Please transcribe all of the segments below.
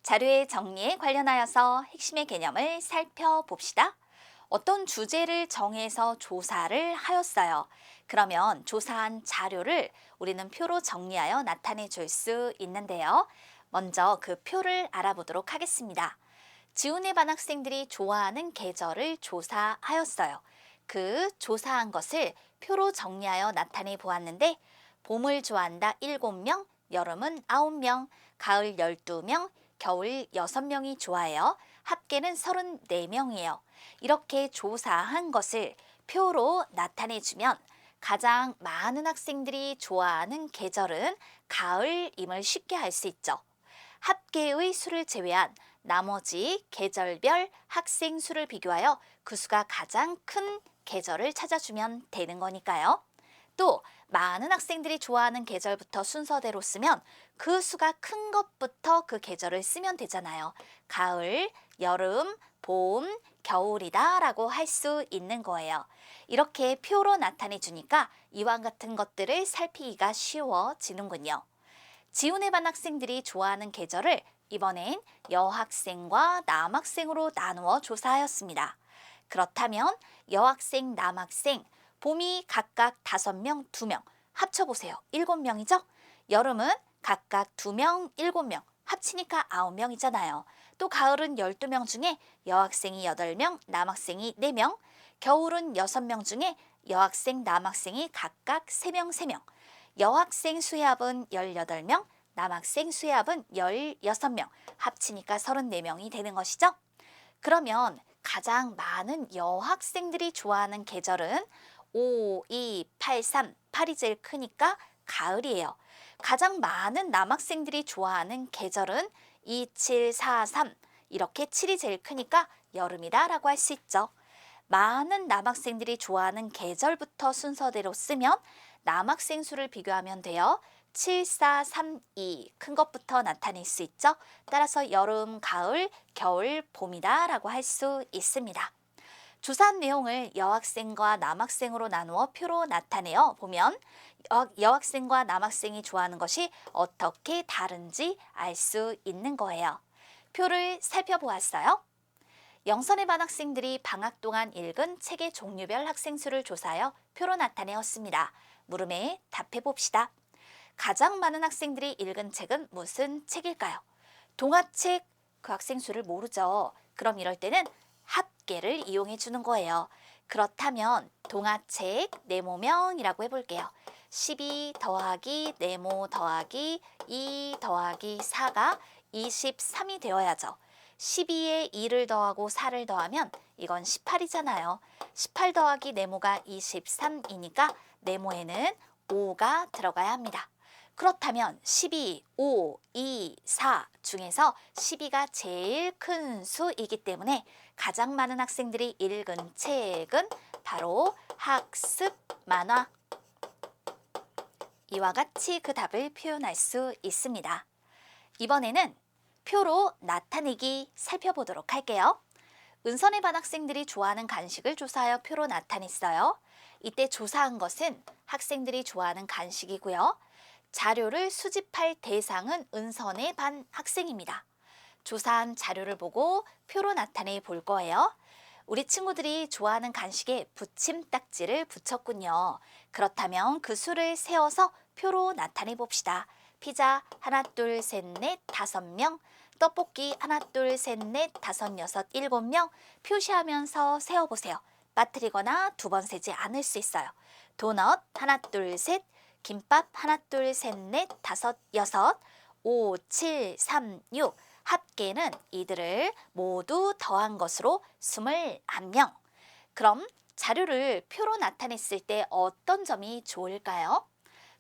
자료의 정리에 관련하여서 핵심의 개념을 살펴봅시다. 어떤 주제를 정해서 조사를 하였어요. 그러면 조사한 자료를 우리는 표로 정리하여 나타내 줄 수 있는데요. 먼저 그 표를 알아보도록 하겠습니다. 지훈의 반 학생들이 좋아하는 계절을 조사하였어요. 그 조사한 것을 표로 정리하여 나타내 보았는데 봄을 좋아한다 7명, 여름은 9명, 가을 12명, 겨울 6명이 좋아해요. 합계는 34명이에요. 이렇게 조사한 것을 표로 나타내주면 가장 많은 학생들이 좋아하는 계절은 가을임을 쉽게 알 수 있죠. 합계의 수를 제외한 나머지 계절별 학생 수를 비교하여 그 수가 가장 큰 계절을 찾아주면 되는 거니까요. 또 많은 학생들이 좋아하는 계절부터 순서대로 쓰면 그 수가 큰 것부터 그 계절을 쓰면 되잖아요. 가을, 여름, 봄, 겨울이다 라고 할 수 있는 거예요. 이렇게 표로 나타내 주니까 이와 같은 것들을 살피기가 쉬워지는군요. 지훈의 반 학생들이 좋아하는 계절을 이번엔 여학생과 남학생으로 나누어 조사하였습니다. 그렇다면 여학생, 남학생, 봄이 각각 5명, 2명, 합쳐보세요. 7명이죠? 여름은 각각 2명, 7명, 합치니까 9명이잖아요. 또 가을은 12명 중에 여학생이 8명, 남학생이 4명, 겨울은 6명 중에 여학생, 남학생이 각각 3명, 3명, 여학생 수의합은 18명, 남학생 수의합은 16명, 합치니까 34명이 되는 것이죠. 그러면 가장 많은 여학생들이 좋아하는 계절은 5, 2, 8, 3, 8이 제일 크니까 가을이에요. 가장 많은 남학생들이 좋아하는 계절은 2, 7, 4, 3 이렇게 7이 제일 크니까 여름이다 라고 할 수 있죠. 많은 남학생들이 좋아하는 계절부터 순서대로 쓰면 남학생 수를 비교하면 돼요. 7, 4, 3, 2 큰 것부터 나타낼 수 있죠. 따라서 여름, 가을, 겨울, 봄이다 라고 할 수 있습니다. 조사한 내용을 여학생과 남학생으로 나누어 표로 나타내어 보면 여학생과 남학생이 좋아하는 것이 어떻게 다른지 알 수 있는 거예요. 표를 살펴보았어요. 영선의 반 학생들이 방학 동안 읽은 책의 종류별 학생 수를 조사하여 표로 나타내었습니다. 물음에 답해 봅시다. 가장 많은 학생들이 읽은 책은 무슨 책일까요? 동화책 그 학생 수를 모르죠. 그럼 이럴 때는 합계를 이용해 주는 거예요. 그렇다면 동화책 네모명이라고 해볼게요. 12 더하기 네모 더하기 2 더하기 4가 23이 되어야죠. 12에 2를 더하고 4를 더하면 이건 18이잖아요. 18 더하기 네모가 23이니까 네모에는 5가 들어가야 합니다. 그렇다면 12, 5, 2, 4 중에서 12가 제일 큰 수이기 때문에 가장 많은 학생들이 읽은 책은 바로 학습 만화. 이와 같이 그 답을 표현할 수 있습니다. 이번에는 표로 나타내기 살펴보도록 할게요. 은선의 반 학생들이 좋아하는 간식을 조사하여 표로 나타냈어요. 이때 조사한 것은 학생들이 좋아하는 간식이고요. 자료를 수집할 대상은 은선의 반 학생입니다. 조사한 자료를 보고 표로 나타내 볼 거예요. 우리 친구들이 좋아하는 간식에 붙임딱지를 붙였군요. 그렇다면 그 수를 세어서 표로 나타내 봅시다. 피자 하나, 둘, 셋, 넷, 5명, 떡볶이 하나, 둘, 셋, 넷, 5, 6, 7명 표시하면서 세어보세요. 빠뜨리거나 2번 세지 않을 수 있어요. 도넛 하나, 둘, 셋, 김밥 하나, 둘, 셋, 넷, 5, 6, 5, 7, 3, 6 합계는 이들을 모두 더한 것으로 21명. 그럼 자료를 표로 나타냈을 때 어떤 점이 좋을까요?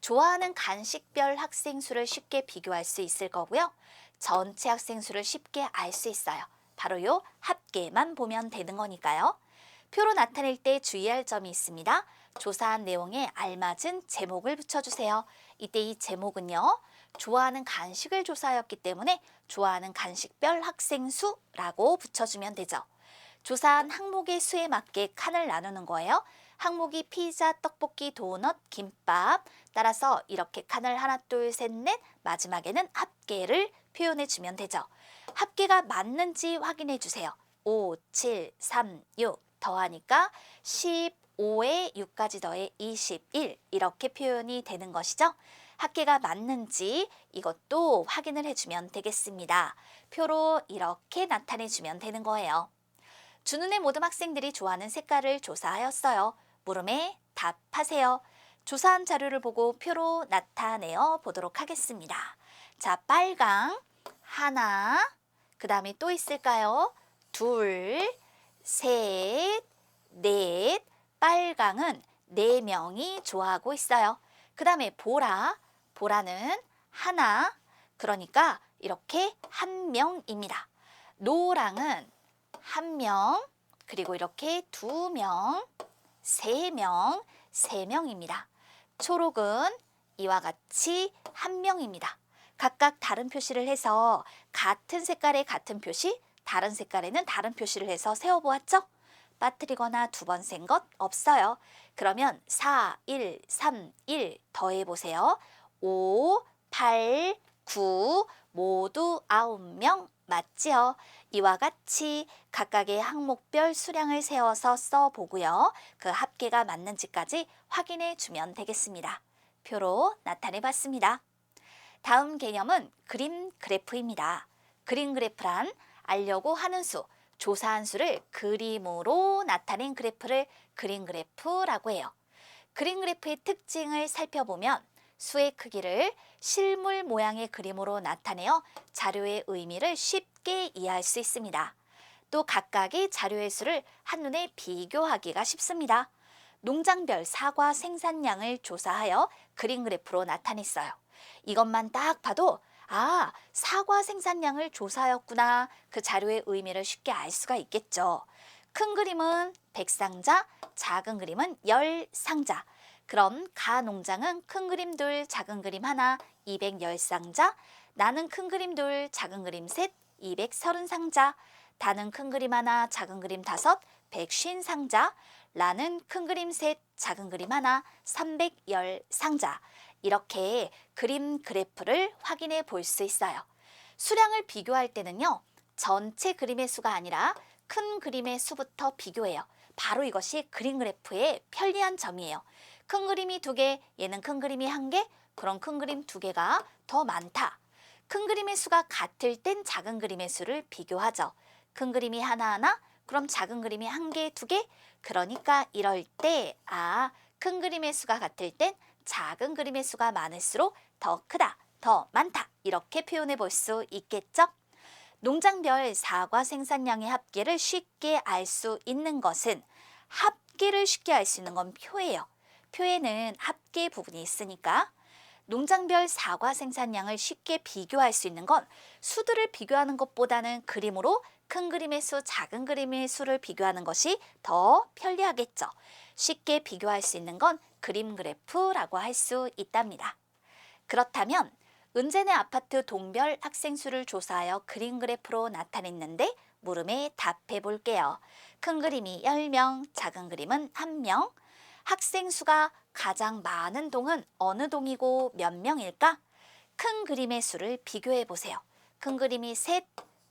좋아하는 간식별 학생 수를 쉽게 비교할 수 있을 거고요. 전체 학생 수를 쉽게 알 수 있어요. 바로 요 합계만 보면 되는 거니까요. 표로 나타낼 때 주의할 점이 있습니다. 조사한 내용에 알맞은 제목을 붙여주세요. 이때 이 제목은요. 좋아하는 간식을 조사하였기 때문에 좋아하는 간식별 학생 수라고 붙여주면 되죠. 조사한 항목의 수에 맞게 칸을 나누는 거예요. 항목이 피자, 떡볶이, 도넛, 김밥. 따라서 이렇게 칸을 하나, 둘, 셋, 넷 마지막에는 합계를 표현해 주면 되죠. 합계가 맞는지 확인해 주세요. 5, 7, 3, 6 더하니까 15에 6까지 더해 21 이렇게 표현이 되는 것이죠. 합계가 맞는지 이것도 확인을 해주면 되겠습니다. 표로 이렇게 나타내 주면 되는 거예요. 주눈의 모든 학생들이 좋아하는 색깔을 조사하였어요. 물음에 답하세요. 조사한 자료를 보고 표로 나타내어 보도록 하겠습니다. 자, 빨강 하나, 그 다음에 또 있을까요? 둘, 셋, 넷, 빨강은 4명이 좋아하고 있어요. 그 다음에 보라는 하나, 그러니까 이렇게 1명입니다. 노랑은 1명, 그리고 이렇게 2명, 3명, 3명입니다. 초록은 이와 같이 1명입니다. 각각 다른 표시를 해서 같은 색깔의 같은 표시, 다른 색깔에는 다른 표시를 해서 세워보았죠? 빠뜨리거나 두 번 센 것 없어요. 그러면 4, 1, 3, 1 더해보세요. 5, 8, 9 모두 9명 맞지요? 이와 같이 각각의 항목별 수량을 세워서 써보고요. 그 합계가 맞는지까지 확인해 주면 되겠습니다. 표로 나타내 봤습니다. 다음 개념은 그림 그래프입니다. 그림 그래프란 알려고 하는 수, 조사한 수를 그림으로 나타낸 그래프를 그림 그래프라고 해요. 그림 그래프의 특징을 살펴보면 수의 크기를 실물 모양의 그림으로 나타내어 자료의 의미를 쉽게 이해할 수 있습니다. 또 각각의 자료의 수를 한눈에 비교하기가 쉽습니다. 농장별 사과 생산량을 조사하여 그림 그래프로 나타냈어요. 이것만 딱 봐도 사과 생산량을 조사하였구나. 그 자료의 의미를 쉽게 알 수가 있겠죠. 큰 그림은 100상자, 작은 그림은 10상자. 그럼 가 농장은 큰 그림 둘, 작은 그림 하나, 210상자. 나는 큰 그림 둘, 작은 그림 셋, 230상자. 다는 큰 그림 하나, 작은 그림 다섯, 150상자. 라는 큰 그림 셋, 작은 그림 하나, 310상자. 이렇게 그림 그래프를 확인해 볼 수 있어요. 수량을 비교할 때는요, 전체 그림의 수가 아니라 큰 그림의 수부터 비교해요. 바로 이것이 그림 그래프의 편리한 점이에요. 큰 그림이 2개, 얘는 큰 그림이 1개, 그럼 큰 그림 2개가 더 많다. 큰 그림의 수가 같을 땐 작은 그림의 수를 비교하죠. 큰 그림이 하나하나, 그럼 작은 그림이 1개, 2개? 그러니까 이럴 때 큰 그림의 수가 같을 땐 작은 그림의 수가 많을수록 더 크다, 더 많다 이렇게 표현해 볼 수 있겠죠? 농장별 사과 생산량의 합계를 쉽게 알 수 있는 것은 합계를 쉽게 알 수 있는 건 표예요. 표에는 합계 부분이 있으니까 농장별 사과 생산량을 쉽게 비교할 수 있는 건 수들을 비교하는 것보다는 그림으로 큰 그림의 수, 작은 그림의 수를 비교하는 것이 더 편리하겠죠. 쉽게 비교할 수 있는 건 그림 그래프라고 할 수 있답니다. 그렇다면 은재네 아파트 동별 학생 수를 조사하여 그림 그래프로 나타냈는데 물음에 답해 볼게요. 큰 그림이 10명, 작은 그림은 1명. 학생 수가 가장 많은 동은 어느 동이고 몇 명일까? 큰 그림의 수를 비교해 보세요. 큰 그림이 셋,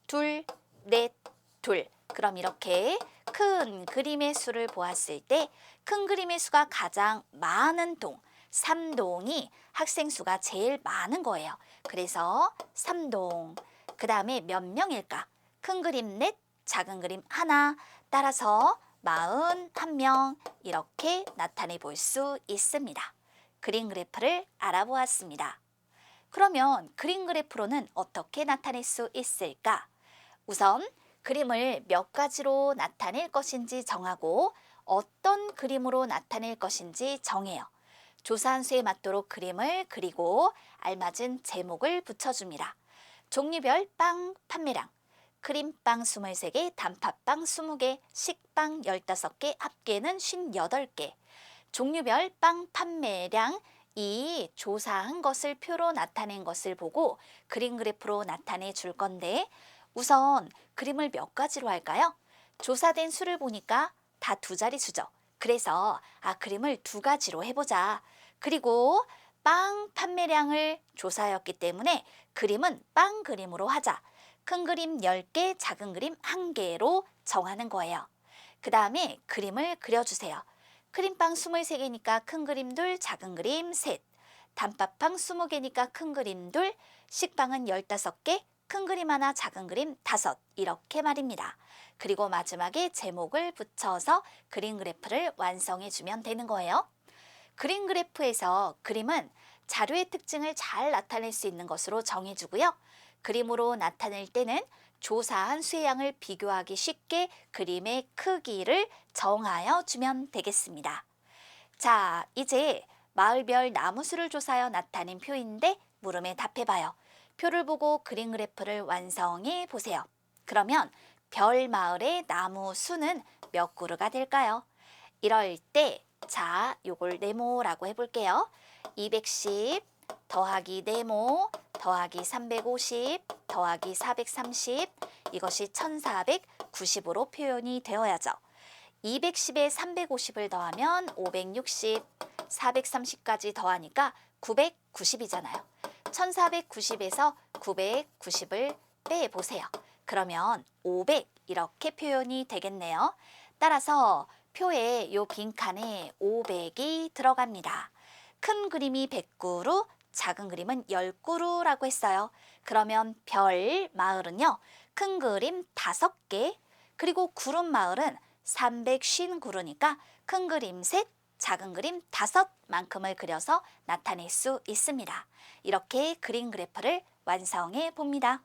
둘, 넷, 둘. 그럼 이렇게 큰 그림의 수를 보았을 때 큰 그림의 수가 가장 많은 동, 3동이 학생 수가 제일 많은 거예요. 그래서 3동. 그 다음에 몇 명일까? 큰 그림 넷, 작은 그림 하나. 따라서 41명 이렇게 나타내 볼 수 있습니다. 그림 그래프를 알아보았습니다. 그러면 그림 그래프로는 어떻게 나타낼 수 있을까? 우선 그림을 몇 가지로 나타낼 것인지 정하고 어떤 그림으로 나타낼 것인지 정해요. 조사한 수에 맞도록 그림을 그리고 알맞은 제목을 붙여줍니다. 종류별 빵 판매량, 크림빵 23개, 단팥빵 20개, 식빵 15개, 합계는 58개. 종류별 빵 판매량, 이 조사한 것을 표로 나타낸 것을 보고 그림 그래프로 나타내 줄 건데 우선 그림을 몇 가지로 할까요? 조사된 수를 보니까 다 2자리 수죠. 그래서 그림을 2가지로 해보자. 그리고 빵 판매량을 조사하였기 때문에 그림은 빵 그림으로 하자. 큰 그림 10개, 작은 그림 1개로 정하는 거예요. 그 다음에 그림을 그려주세요. 크림빵 23개니까 큰 그림 둘, 작은 그림 셋. 단팥빵 20개니까 큰 그림 둘, 식빵은 15개, 큰 그림 하나, 작은 그림 5. 이렇게 말입니다. 그리고 마지막에 제목을 붙여서 그림 그래프를 완성해 주면 되는 거예요. 그림 그래프에서 그림은 자료의 특징을 잘 나타낼 수 있는 것으로 정해주고요. 그림으로 나타낼 때는 조사한 수의 양을 비교하기 쉽게 그림의 크기를 정하여 주면 되겠습니다. 자, 이제 마을별 나무수를 조사하여 나타낸 표인데 물음에 답해봐요. 표를 보고 그림 그래프를 완성해 보세요. 그러면 별 마을의 나무 수는 몇 그루가 될까요? 이럴 때, 자, 요걸 네모라고 해볼게요. 210 더하기 네모 더하기 350 더하기 430 이것이 1490으로 표현이 되어야죠. 210에 350을 더하면 560, 430까지 더하니까 990이잖아요. 1490에서 990을 빼보세요. 그러면 500 이렇게 표현이 되겠네요. 따라서 표에 요 빈칸에 500이 들어갑니다. 큰 그림이 100그루, 작은 그림은 10그루라고 했어요. 그러면 별 마을은요. 큰 그림 5개, 그리고 구름 마을은 350그루니까 큰 그림 셋, 작은 그림 5만큼을 그려서 나타낼 수 있습니다. 이렇게 그림 그래프를 완성해 봅니다.